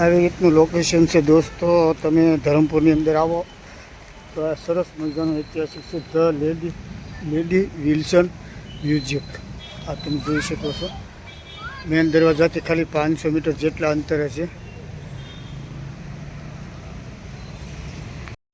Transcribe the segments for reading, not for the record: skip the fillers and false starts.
આવી રીતનું લોકેશન છે દોસ્તો। તમે ધરમપુરની અંદર આવો તો આ સરસ મજાનું ઐતિહાસિક છે ધ લેડી વિલ્સન મ્યુઝિયમ। આ તમે જોઈ શકો છો। મેન દરવાજાથી ખાલી 500 મીટર જેટલા અંતરે છે।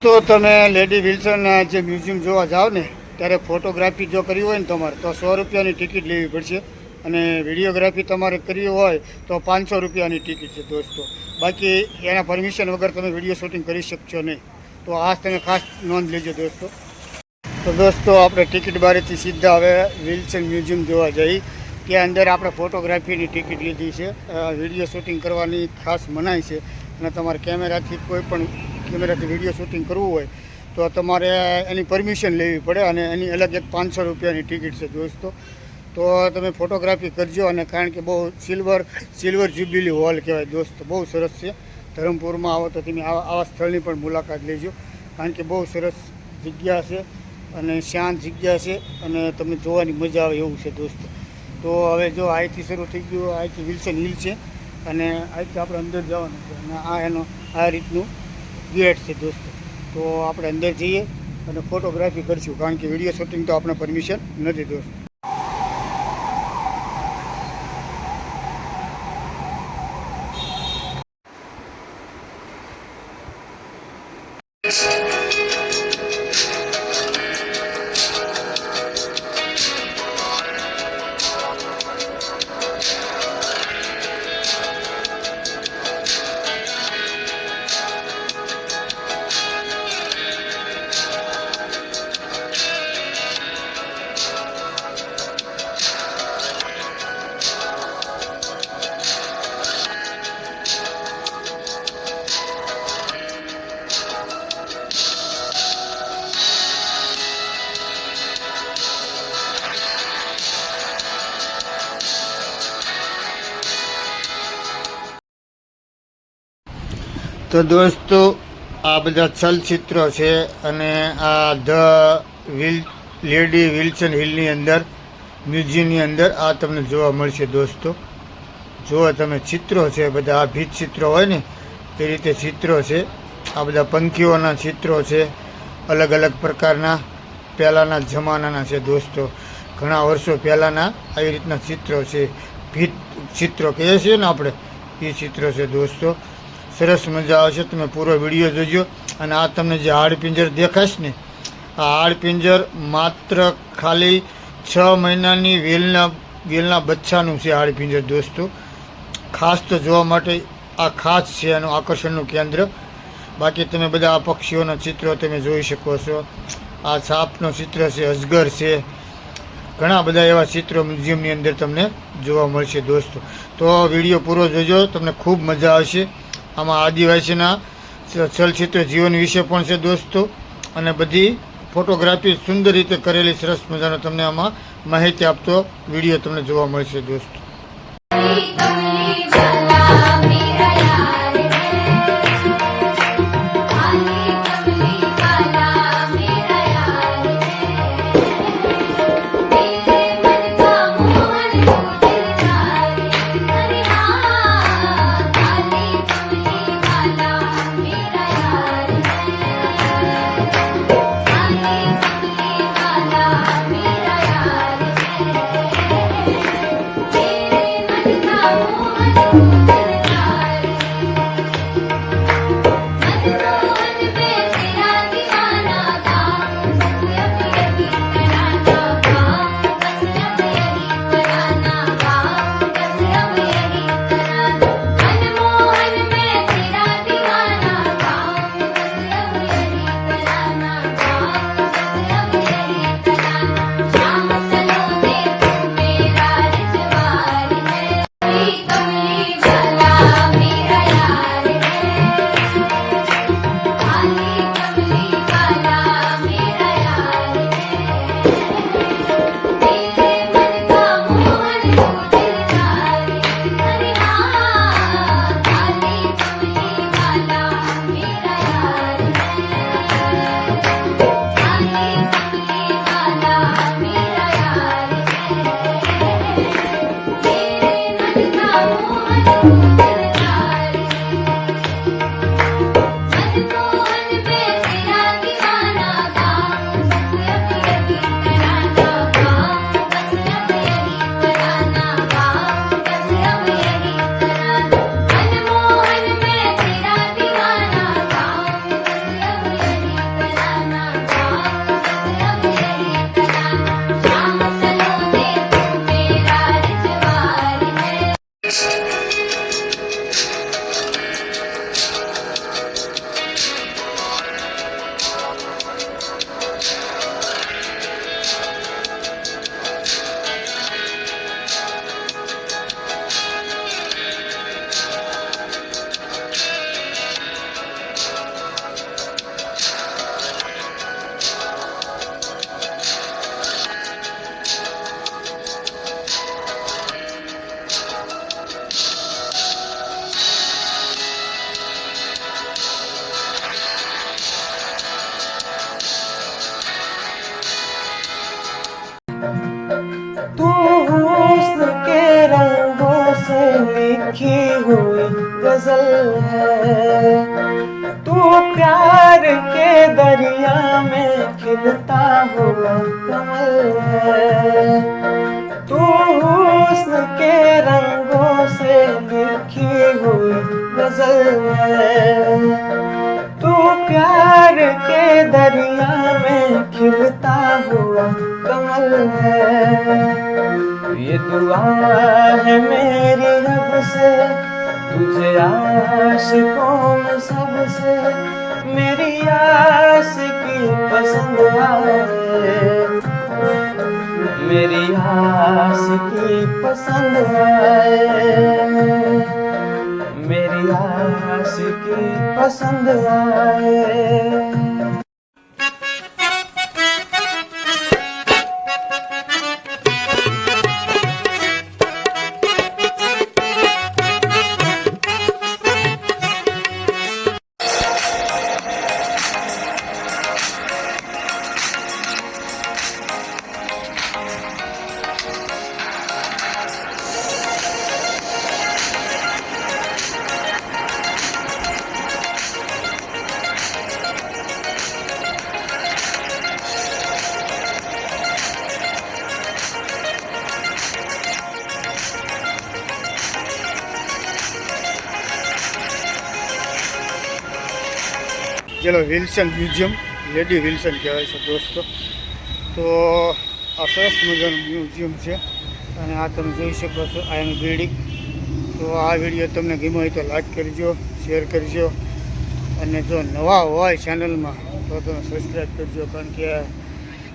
તો તમે લેડી વિલ્સન જે મ્યુઝિયમ જોવા જાઓ ને ત્યારે ફોટોગ્રાફી જો કરવી હોય ને તમારે તો 100 રૂપિયાની ટિકિટ લેવી પડશે અને વિડીયોગ્રાફી તમારે કરવી હોય તો 500 રૂપિયાની ટિકિટ છે દોસ્તો। બાકી એના પરમિશન વગર તમે વિડીયો શૂટિંગ કરી શકશો નહીં। તો આ તમે ખાસ નોંધ લેજો દોસ્તો। તો દોસ્તો આપણે ટિકિટ બારેથી સીધા હવે વિલ્સન મ્યુઝિયમ જોવા જઈએ। ત્યાં અંદર આપણે ફોટોગ્રાફીની ટિકિટ લીધી છે। વિડીયો શૂટિંગ કરવાની ખાસ મનાઈ છે અને તમારે કેમેરાથી વિડીયો શૂટિંગ કરવું હોય તો તમારે એની પરમિશન લેવી પડે અને એની અલગ એક 500 રૂપિયાની ટિકિટ છે દોસ્તો। તો તમે ફોટોગ્રાફી કરજો અને કારણ કે બહુ સિલ્વર જ્યુબિલી હોલ કહેવાય દોસ્તો। બહુ સરસ છે। ધરમપુરમાં આવો તો તમે આવા સ્થળની પણ મુલાકાત લેજો કારણ કે બહુ સરસ જગ્યા છે અને શાંત જગ્યા છે અને તમને જોવાની મજા આવે એવું છે દોસ્તો। તો હવે જો અહીંથી શરૂ થઈ ગયું, અહીંથી વિલ્સન હિલ છે અને અહીંથી આપણે અંદર જવાનું છે અને આ રીતનું ગેટ છે દોસ્તો। તો આપણે અંદર જઈએ અને ફોટોગ્રાફી કરીશું કારણ કે વિડીયો શૂટિંગ તો આપણે પરમિશન નથી દોસ્તો। તો દોસ્તો આ બધા ચલચિત્રો છે અને આ લેડી વિલ્સન હિલની અંદર મ્યુઝિયમની અંદર આ તમને જોવા મળશે દોસ્તો। જો તમે ચિત્રો છે બધા આ ભીત ચિત્રો હોય ને એ રીતે ચિત્રો છે। આ બધા પંખીઓના ચિત્રો છે, અલગ અલગ પ્રકારના પહેલાંના જમાનાના છે દોસ્તો। ઘણા વર્ષો પહેલાંના આવી રીતના ચિત્રો છે, ભીત ચિત્રો કહીએ છીએ ને આપણે, એ ચિત્રો છે દોસ્તો। સરસ મજા આવશે। તમે પૂરો વિડીયો જોજો અને આ તમને જે હાડપિંજર દેખાશ ને આ હાડપિંજર માત્ર ખાલી 6 મહિનાની વેલના બચ્ચાનું છે હાડપિંજર દોસ્તો। ખાસ તો જોવા માટે આ ખાસ છે એનું આકર્ષણનું કેન્દ્ર। બાકી તમે બધા આ પક્ષીઓના ચિત્રો તમે જોઈ શકો છો। આ સાપનો ચિત્ર છે, અજગર છે, ઘણા બધા એવા ચિત્રો મ્યુઝિયમની અંદર તમને જોવા મળશે દોસ્તો। તો વિડીયો પૂરો જોજો, તમને ખૂબ મજા આવશે। આમાં આદિવાસીના ચલચિત્ર જીવન વિશે પણ છે દોસ્તો અને બધી ફોટોગ્રાફી સુંદર રીતે કરેલી સરસ મજાનો તમને આમાં માહિતી આપતો વિડીયો તમને જોવા મળશે દોસ્તો। से लिखी हुई गजल है। तू प्यार के दरिया में खिलता हुआ कमल है। तू हुस्न के रंगों से लिखी हुई गजल है। तू प्यार के दरिया में खिलता हुआ कमल है। ये दुआ है मेरी रब से तुझे आशिकों में सबसे मेरी आशिकी पसंद आए। मेरी आशिकी पसंद आए। मेरी आशिकी पसंद आए। ચલો વિલ્સન મ્યુઝિયમ, લેડી વિલ્સન કહેવાય છે દોસ્તો. તો આ સરસ મજાનું મ્યુઝિયમ છે અને આ તમે જોઈ શકો છો આ એનું બિલ્ડિંગ. તો આ વિડીયો તમને ગમ્યો હોય તો લાઈક કરજો, શેર કરજો અને જો નવા હોય ચેનલમાં તો તમે સબસ્ક્રાઈબ કરજો, કારણ કે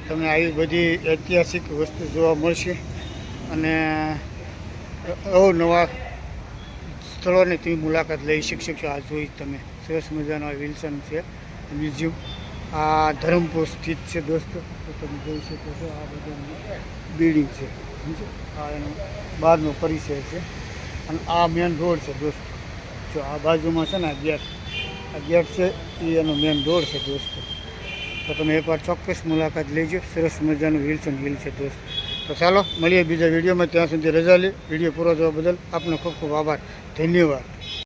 તમને આવી બધી ઐતિહાસિક વસ્તુ જોવા મળશે અને અવનવા સ્થળોની તમે મુલાકાત લઈ શકશો. આ જોઈ તમે સરસ મજાનો વિલ્સન છે મ્યુઝિયમ. આ ધરમપુર સ્થિત છે દોસ્તો. તો તમે જોઈ શકો છો આ બધું બિલ્ડિંગ છે, સમજો. આ એનો બહારનો પરિસર છે અને આ મેન રોડ છે દોસ્તો. જો આ બાજુમાં છે ને આ ગેટ છે એ એનો મેન રોડ છે દોસ્તો. તો તમે એકવાર ચોક્કસ મુલાકાત લેજો. સરસ મજાનું વિલ્સન હિલ છે દોસ્તો. તો ચાલો મળીએ બીજા વિડીયોમાં. ત્યાં સુધી રજા લે. વિડીયો પૂરો જોવા બદલ આપનો ખૂબ ખૂબ આભાર. ધન્યવાદ.